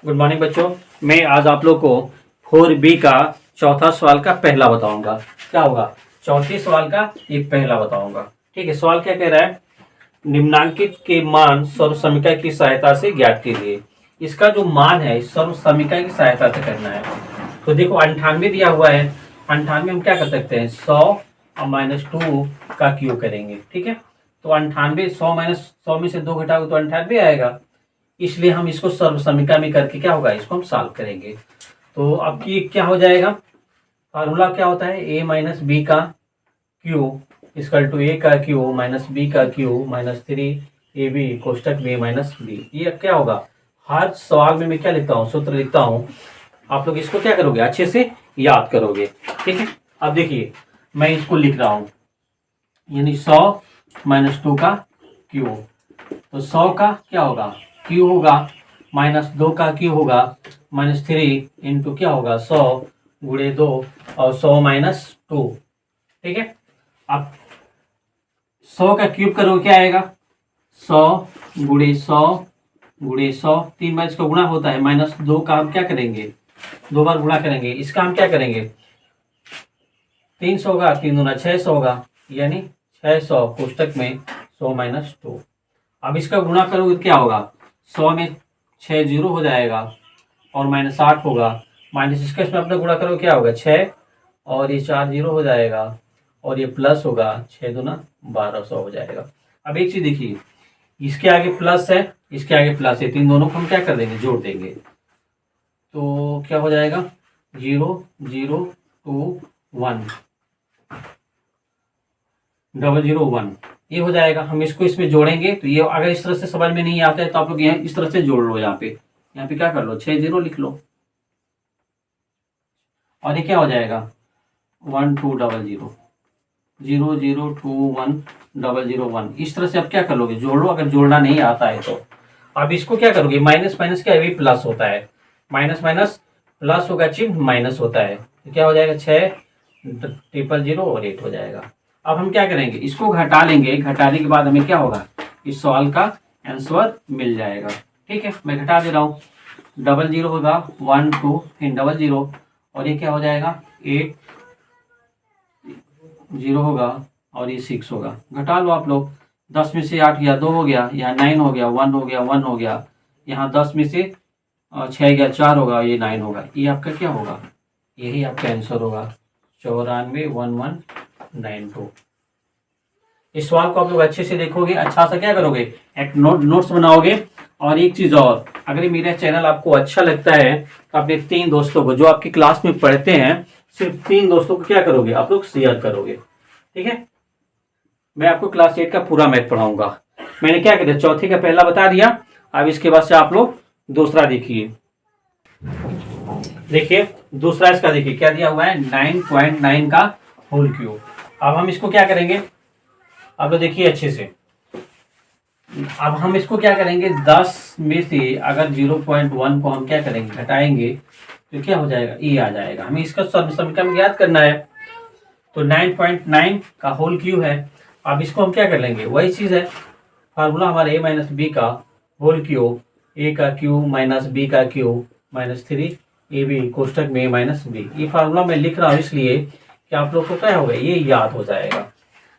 Good morning बच्चों। मैं आज आप लोग को 4B का चौथा सवाल का पहला बताऊंगा। क्या होगा? चौथे सवाल का एक पहला बताऊंगा। ठीक है। सवाल क्या कह रहा है? निम्नांकित के मान सर्वसमीकरण की सहायता से ज्ञात कीजिए। इसका जो मान है सर्वसमीकरण की सहायता से करना है। तो देखो 98 दिया हुआ है। 98 हम क्या कर सकते हैं? 100 और -2 का क्यूब करेंगे। ठीक है। तो 98 100 -100 में से 2 घटाओगे तो 98 आएगा। इसलिए हम इसको सर्व समीकरण में करके क्या होगा, इसको हम सॉल्व करेंगे। तो अब की क्या हो जाएगा? फार्मूला क्या होता है? a माइनस बी का क्यूब इक्वल टू a का क्यूब माइनस b का क्यूब माइनस 3ab कोष्टक में माइनस b। ये क्या होगा? हर सवाल में मैं क्या लिखता हूँ? सूत्र लिखता हूँ। आप लोग इसको क्या करोगे? अच्छे से याद करोगे। ठीक है। अब देखिए मैं इसको लिख रहा हूँ, यानी 100 -2 का क्यूब। तो 100 का क्या होगा? क्यू होगा, -2 का क्यू होगा -3 इंटू क्या होगा? 100 गुणे 2 और 100 -2। ठीक है। अब 100 का क्यूब करोगे क्या आएगा? 100 गुणे 100 गुणे 100, 3 बार इसका गुणा होता है। -2 का हम क्या करेंगे? 2 बार गुणा करेंगे। इसका हम क्या करेंगे? 300 का 3 दूना 600 होगा, यानी 600 कोष्टक में 100 -2। अब इसका गुणा करोगे तो क्या होगा? 100 में 6 जीरो हो जाएगा और -8 होगा। माइनस इसका इसमें अपना गुणा करोगे क्या होगा? 6 और ये 4 जीरो हो जाएगा और ये प्लस होगा, 6 दूना 1200 हो जाएगा। अब एक चीज देखिए, इसके आगे प्लस है, इसके आगे प्लस है, तीन दोनों को हम क्या कर देंगे? जोड़ देंगे। तो क्या हो जाएगा? 0 0 2 1 001 ये हो जाएगा। हम इसको इसमें जोड़ेंगे तो ये अगर इस तरह से समझ में नहीं आता है तो आप लोग यहाँ इस तरह से जोड़ लो। यहाँ पे क्या कर लो? 6 जीरो लिख लो और ये क्या हो जाएगा? 1 2 0 0 0 0 2 1 0 0 1। इस तरह से आप क्या कर लोगे? जोड़ लो, अगर जोड़ना नहीं आता है तो। अब इसको क्या करोगे? माइनस माइनस क्या है? प्लस होता है। माइनस माइनस प्लस होगा, चिन्ह माइनस होता है। तो क्या हो जाएगा? 6 0 और 8 हो जाएगा। अब हम क्या करेंगे? इसको घटा लेंगे। घटाने के बाद हमें क्या होगा? इस सवाल का आंसर मिल जाएगा। ठीक है, मैं घटा दे रहा हूँ। 0 होगा, 1 2 फिर 0 और ये क्या हो जाएगा? 8 0 होगा और ये 6 होगा। घटा लो आप लोग। 10 में से 8 गया 2 हो गया, यहाँ 9 हो गया, 1 हो गया 1 हो गया, यहाँ 10 में से 6 गया 4 होगा, ये 9 होगा। ये आपका क्या होगा? यही आपका आंसर होगा, 941192। इस सवाल को आप लोग अच्छे से देखोगे, अच्छा सा क्या करोगे? एक नोट्स बनाओगे। और एक चीज और, अगर मेरा चैनल आपको अच्छा लगता है तो अपने 3 दोस्तों को जो आपकी क्लास में पढ़ते हैं, सिर्फ 3 दोस्तों को क्या करोगे? आप लोग शेयर करोगे। ठीक है। मैं आपको क्लास 8 का पूरा मैथ पढ़ाऊंगा। मैंने क्या किया? चौथे का पहला बता दिया। अब इसके बाद से आप लोग दूसरा देखिए। देखिए दूसरा इसका, देखिए क्या दिया हुआ है? 9.9 का होल क्यूब। अब हम इसको क्या करेंगे? अब तो देखिए अच्छे से। अब हम इसको क्या करेंगे? 10 में से अगर 0.1 को हम क्या करेंगे? घटाएंगे तो क्या हो जाएगा? ये आ जाएगा। हमें इसका समीकरण ज्ञात करना है। तो 9.9 का होल क्यूब है। अब इसको हम क्या कर लेंगे? वही चीज है, फार्मूला हमारा a माइनस बी का होल क्यूब, a का क्यूब माइनस b का क्यूब माइनस 3ab कोष्टक में माइनस b। ये फार्मूला मैं लिख रहा हूँ इसलिए कि आप लोग को क्या होगा? ये याद हो जाएगा।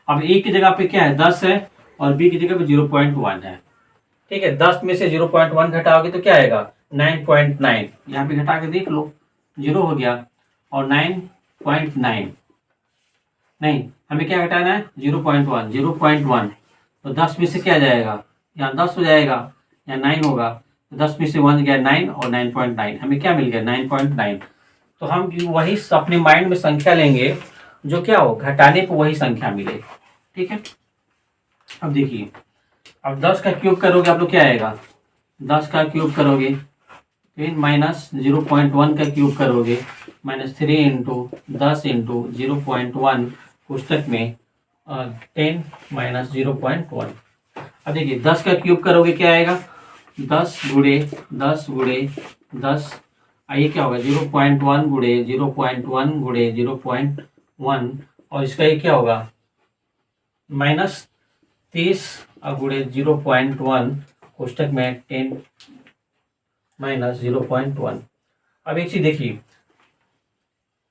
अब a की जगह पे क्या है? 10 है और b की जगह पे 0.1 है। ठीक है। 10 में से 0.1 घटाओगे तो क्या आएगा? 9.9। यहाँ पे घटा के देख लो, 0 हो गया और 9.9। नहीं, हमें क्या घटाना है? 0.1 0.1। तो 10 में से क्या जाएगा? यहाँ 10 हो जाएगा, यहाँ 9 होगा। 10 में से 1 गया 9 और 9.9 हमें क्या मिल गया? 9.9। तो हम वही अपने माइंड में संख्या लेंगे जो क्या हो? घटाने को वही संख्या मिले। ठीक है। अब देखिए, अब 10 का क्यूब करोगे आप लोग क्या आएगा? 10 का क्यूब करोगे फिर माइनस 0.1 का क्यूब करोगे, -3 इंटू 10 इंटू 0.1 पुस्तक में 10 माइनस 0.1। अब देखिए 10 का क्यूब करोगे क्या आएगा? 10 गुणे 10 गुणे 10, ये क्या होगा? 0.1 गुणे 0.1 गुणे 0.1 और इसका ये क्या होगा? -30 गुणे 0.1 पुस्तक में 10 माइनस 0.1। अब एक चीज देखिए,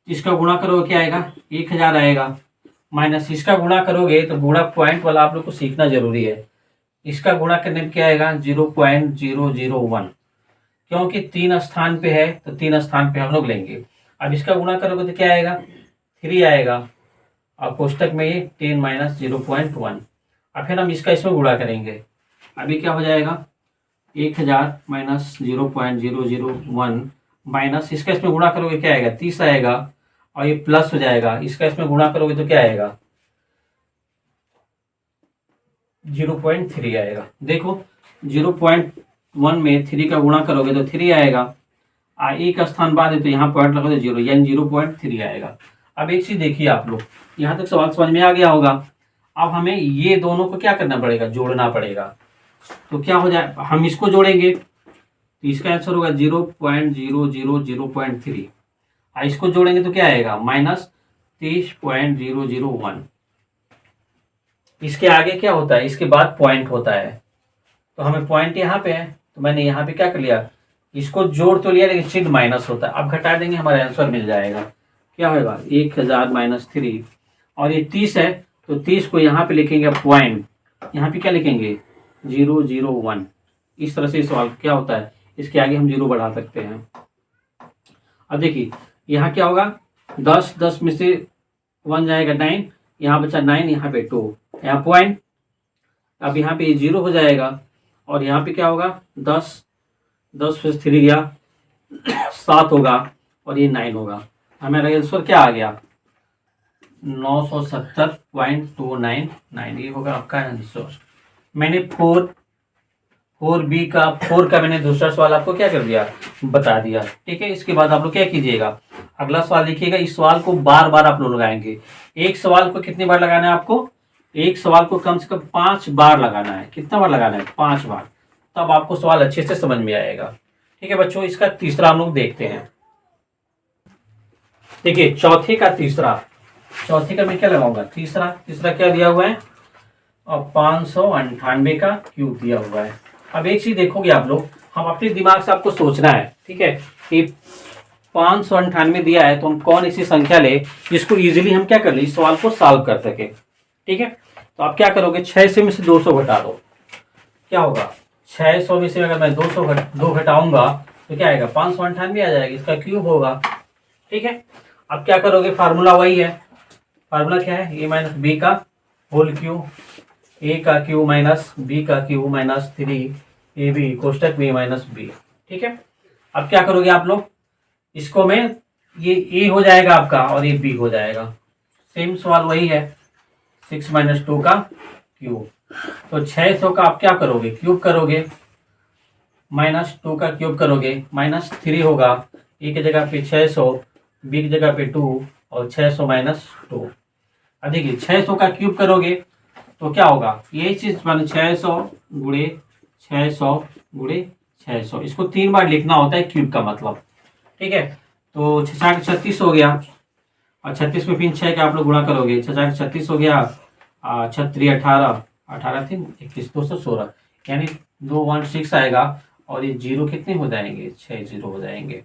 इसका गुणा करोगे क्या आएगा, 1000 आएगा, माइनस इसका गुणा करोगे तो गुणा पॉइंट वाला आप लोग को सीखना जरूरी है। इसका गुणा करने पे क्या आएगा, 0.001, क्योंकि 3 स्थान पे है तो 3 स्थान पे हम लोग लेंगे। अब इसका गुणा करोगे तो क्या आएगा, 3 आएगा, और कोष्टक में ये 10 माइनस 0.1। अब फिर हम इसका इसमें गुणा करेंगे। अभी क्या हो जाएगा, 1000 माइनस 0.001 माइनस इसका इसमें गुणा करोगे क्या आएगा, 30 आएगा, और ये प्लस हो जाएगा, इसका इसमें गुणा करोगे तो क्या आएगा, 0.3 आएगा। देखो 0.1 में 3 का गुणा करोगे तो 3 आएगा, एक स्थान बाद है तो यहाँ पॉइंट लगा तो 0, यानी 0.3 आएगा। अब एक चीज देखिए आप लोग, यहाँ तक सवाल समझ में आ गया होगा। अब हमें ये दोनों को क्या करना पड़ेगा, जोड़ना पड़ेगा। तो क्या हो जाए, हम इसको जोड़ेंगे तो इसका आंसर होगा 0.000.3, और इसको जोड़ेंगे तो क्या आएगा, माइनस 30.001। इसके आगे क्या होता है, इसके बाद पॉइंट होता है, तो हमें पॉइंट यहाँ पे है तो मैंने यहाँ पे क्या कर लिया, इसको जोड़ तो लिया लेकिन चिन्ह माइनस होता है। अब घटा देंगे, हमारा आंसर मिल जाएगा। क्या होगा, 1000 माइनस 3, और ये 30 है तो 30 को यहाँ पे लिखेंगे पॉइंट, यहाँ पे क्या लिखेंगे 001। इस तरह से सवाल क्या होता है, इसके आगे हम 0 बढ़ा सकते हैं। अब देखिए यहाँ क्या होगा, 10 में से 1 जाएगा 9, यहाँ बचा 9, यहाँ पे 2, यहाँ पॉइंट। अब यहाँ पे 0 हो जाएगा, और यहाँ पे क्या होगा, 10 में से 3 गया 7 होगा, और ये 9 होगा। हमारा आंसर क्या आ गया, 970.299, ये होगा आपका आंसर। मैंने 4 का मैंने दूसरा सवाल आपको क्या कर दिया, बता दिया। ठीक है, इसके बाद आप लोग क्या कीजिएगा, अगला सवाल देखिएगा। इस सवाल को बार बार आप लोग लगाएंगे। एक सवाल को कितनी बार लगाना है आपको, एक सवाल को कम से कम 5 बार लगाना है। कितना बार लगाना है, 5 बार, तब आपको सवाल अच्छे से समझ में आएगा। ठीक है बच्चों, इसका तीसरा हम लोग देखते हैं। देखिए चौथे का मैं क्या लगाऊंगा, तीसरा क्या दिया हुआ है, और 598 का क्यूब दिया हुआ है। अब एक चीज देखोगे आप लोग, हम अपने दिमाग से आपको सोचना है, ठीक है, कि 598 दिया है तो हम कौन ऐसी संख्या ले जिसको इजीली हम क्या कर ले, इस सवाल को सॉल्व कर सके। ठीक है, तो आप क्या करोगे, 6 से में से 200 घटा दो, क्या होगा, 600 में से अगर मैं 2 घटाऊंगा तो क्या आएगा, 598 आ जाएगा, इसका क्यूब होगा। ठीक है, अब क्या करोगे, फार्मूला वही है। फार्मूला क्या है, ए माइनस बी का होल क्यूब, ए का क्यूब माइनस बी का क्यूब माइनस 3ab कोष्टक में माइनस बी। ठीक है, अब क्या करोगे आप लोग, इसको में ये ए हो जाएगा आपका और ये बी हो जाएगा। सेम सवाल वही है, 6 माइनस 2 का क्यूब। तो 600 का आप क्या करोगे, क्यूब करोगे, माइनस 2 का क्यूब करोगे, माइनस 3 होगा, ए की जगह पे 600, बी की जगह पे 2, और 600 माइनस 2। अब देखिए 600 का क्यूब करोगे तो क्या होगा, यही चीज मान 600 गुणे 600 गुणे 600, इसको 3 बार लिखना होता है क्यूब का मतलब। ठीक है, तो 6 36 हो गया, और 36 में फिर 6 का आप लोग गुणा करोगे, 6 36 हो गया, 36 18, 18 3 21 216, यानी 216 आएगा, और ये 0 कितने हो जाएंगे, 6 0 हो जाएंगे।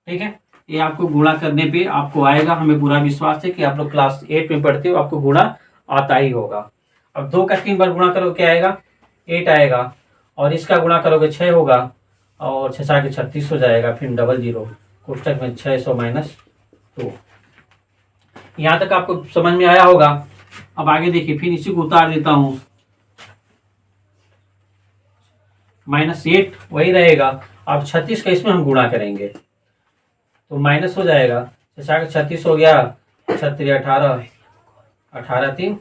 ठीक है, ये आपको गुणा करने पे आपको आएगा, हमें पूरा विश्वास है कि आप लोग क्लास 8 में पढ़ते हो, आपको गुणा आता ही होगा। अब 2 का 3 बार गुणा करोगे क्या आएगा, 8 आएगा, और इसका गुणा करोगे 6 होगा, और 6 36 हो जाएगा, फिर डबल 0 कोष्टक में 600 माइनस 2। यहाँ तक आपको समझ में आया होगा। अब आगे देखिए, फिर इसी को उतार देता हूँ, -8 वही रहेगा। अब 36 का इसमें हम गुणा करेंगे तो माइनस हो जाएगा, 6 36 हो गया, 36 18, 18 3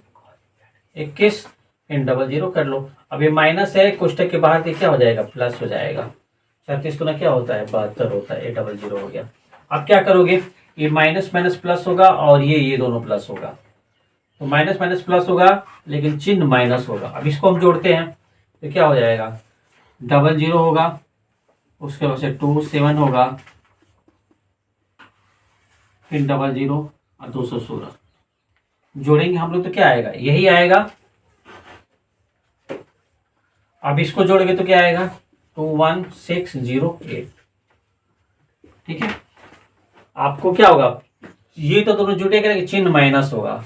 21, इन डबल 0 कर लो। अब ये माइनस है, कोष्टक के बाहर से क्या हो जाएगा, प्लस हो जाएगा। 36 तो ना क्या होता है, 72 होता है, ये डबल 0 हो गया। अब क्या करोगे, ये माइनस माइनस प्लस होगा, और ये दोनों प्लस होगा, तो माइनस माइनस प्लस होगा लेकिन चिन्ह माइनस होगा। अब इसको हम जोड़ते हैं तो क्या हो जाएगा, डबल 0 होगा, उसके बाद से 2 7 होगा, फिर डबल 0 और 216 जोड़ेंगे हम लोग तो क्या आएगा, यही आएगा। अब इसको जोड़ेंगे तो क्या आएगा, 21608। ठीक है, आपको क्या होगा, ये तो दोनों जुटे करेंगे, चिन्ह माइनस होगा,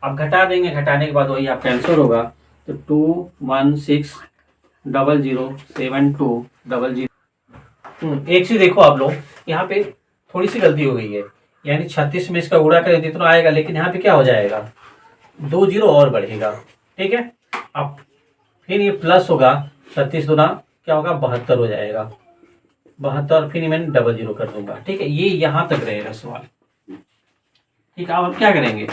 आप घटा देंगे, घटाने के बाद वही आपका आंसर होगा। तो 216007200। एक चीज देखो आप लोग, यहाँ पे थोड़ी सी गलती हो गई है, यानी 36 में इसका गुणा करें तो आएगा, लेकिन यहाँ पे क्या हो जाएगा, 2 जीरो और बढ़ेगा। ठीक है, अब फिर ये प्लस होगा, 36 दूना क्या होगा, 72 हो जाएगा, 72, फिर मैंने डबल जीरो कर दूंगा। ठीक है, ये यहाँ तक रहेगा सवाल। ठीक है, अब हम क्या करेंगे,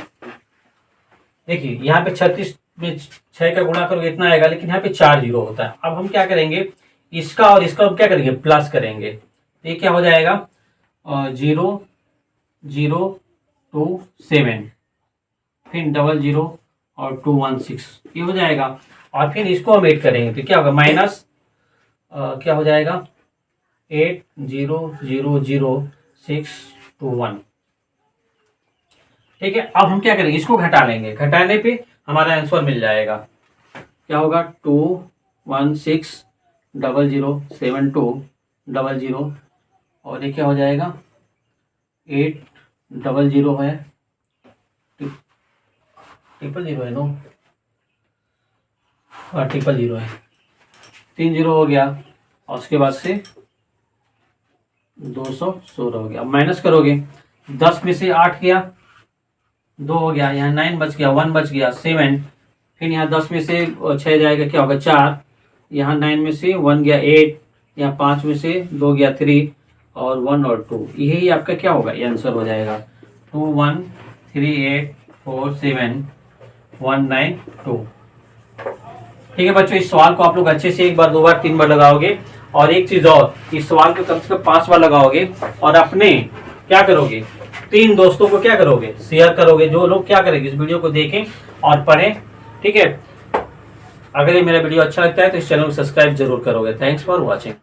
देखिए यहाँ पे 36 में 6 का गुणा करोगे इतना आएगा, लेकिन यहाँ पे 4 जीरो होता है। अब हम क्या करेंगे, इसका और इसका हम क्या करेंगे, प्लस करेंगे। ये क्या हो जाएगा, 0027, फिर डबल जीरो और 216, ये हो जाएगा। और फिर इसको हम ऐड करेंगे तो क्या होगा, माइनस क्या हो जाएगा, 80000621। ठीक है, अब हम क्या करेंगे, इसको घटा लेंगे, घटाने पे हमारा आंसर मिल जाएगा। क्या होगा, 216007200, और ये क्या हो जाएगा, 800 है, 000 है नो, हाँ 000 है, 3 जीरो हो गया, और उसके बाद से 216 हो गया। अब माइनस करोगे, 10 में से 8 गया, 2 हो गया, यहाँ 9 बच गया, 1 बच गया, 7, फिर यहाँ 10 में से 6 जाएगा, क्या होगा, 4, यहाँ 9 में से 1 गया, 8, यहाँ 5 में से 2 गया, 3, और 1 और 2, यही आपका क्या होगा, ये आंसर हो जाएगा 213847192। ठीक है बच्चों, इस सवाल को आप लोग अच्छे से 1 बार 2 बार 3 बार लगाओगे, और एक चीज और, इस सवाल को कम से कम 5 बार लगाओगे, और अपने क्या करोगे, 3 दोस्तों को क्या करोगे, शेयर करोगे, जो लोग क्या करेंगे, इस वीडियो को देखें और पढ़ें। ठीक है, अगर ये मेरा वीडियो अच्छा लगता है तो इस चैनल को सब्सक्राइब जरूर करोगे। Thanks for watching.